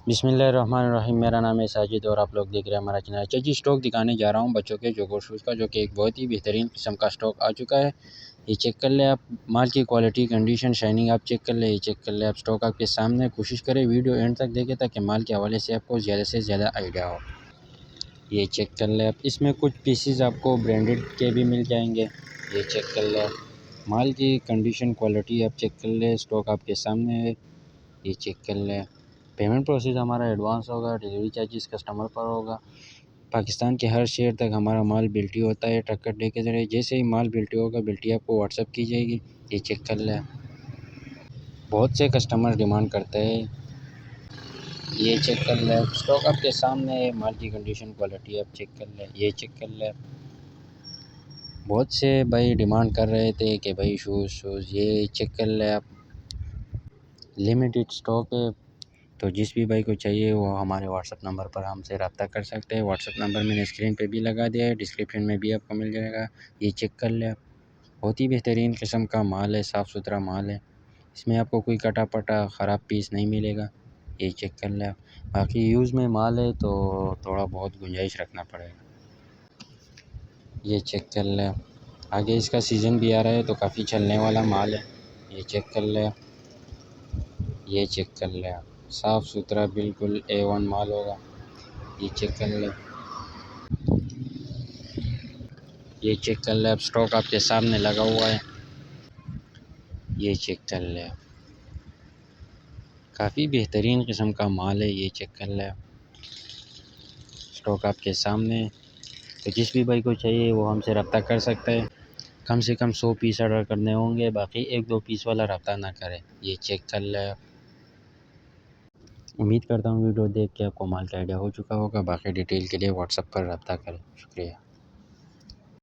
बिस्मिल्लाहिर्रहमानिर्रहीम। मेरा नाम है साजिद और आप लोग देख रहे हैं हमारा चैनल। जी स्टॉक दिखाने जा रहा हूँ बच्चों के जोगो शूज़ का, जो कि एक बहुत ही बेहतरीन किस्म का स्टॉक आ चुका है। ये चेक कर ले आप, माल की क्वालिटी, कंडीशन, शाइनिंग आप चेक कर ले। ये चेक कर ले आप, स्टॉक आपके सामने। कोशिश करें वीडियो एंड तक देखें ताकि माल के हवाले से आपको ज़्यादा से ज़्यादा आइडिया हो। ये चेक कर ले आप, इसमें कुछ पीसीज आपको ब्रांडेड के भी मिल जाएंगे। ये चेक कर ले आप, माल की कंडीशन, क्वालिटी आप चेक कर ले। स्टॉक आपके सामने है, ये चेक कर ले। पेमेंट प्रोसेस हमारा एडवांस होगा, डिलीवरी चार्जेस कस्टमर पर होगा। पाकिस्तान के हर शहर तक हमारा माल बिल्टी होता है ट्रक डे के ज़रिए। जैसे ही माल बिल्टी होगा, बिल्टी आपको व्हाट्सअप की जाएगी। ये चेक कर ले। बहुत से कस्टमर डिमांड करते हैं। ये चेक कर ले, स्टॉक आपके सामने है, माल की कंडीशन, क्वालिटी आप चेक कर ले। ये चेक कर ले, बहुत से भाई डिमांड कर रहे थे कि भाई शूज़ ये चेक कर ले आप, लिमिटेड स्टॉक है। तो जिस भी भाई को चाहिए वो हमारे व्हाट्सअप नंबर पर हमसे रब्ता कर सकते हैं। व्हाट्सअप नंबर मैंने स्क्रीन पे भी लगा दिया है, डिस्क्रिप्शन में भी आपको मिल जाएगा। ये चेक कर ले आप, बहुत ही बेहतरीन किस्म का माल है, साफ़ सुथरा माल है। इसमें आपको कोई कटा पटा ख़राब पीस नहीं मिलेगा। ये चेक कर ले आप। बाकी यूज़ में माल है तो थोड़ा बहुत गुंजाइश रखना पड़ेगा। ये चेक कर ले आप, आगे इसका सीज़न भी आ रहा है तो काफ़ी चलने वाला माल है। ये चेक कर ले आप, ये चेक कर ले आप, साफ़ सुथरा बिल्कुल A1 माल होगा। ये चेक कर ले, ये चेक कर ले आप, स्टॉक आपके सामने लगा हुआ है। ये चेक कर ले आप, काफ़ी बेहतरीन किस्म का माल है। ये चेक कर ले आप, स्टॉक आपके सामने है। तो जिस भी भाई को चाहिए वो हमसे रब्ता कर सकता है। कम से कम 100 पीस ऑर्डर करने होंगे, बाकी 1-2 पीस वाला रब्ता ना करें। ये चेक कर ले आप। उम्मीद करता हूँ वीडियो देख के आपको माल का आइडिया हो चुका होगा। बाकी डिटेल के लिए व्हाट्सएप पर रब्ता करें। शुक्रिया।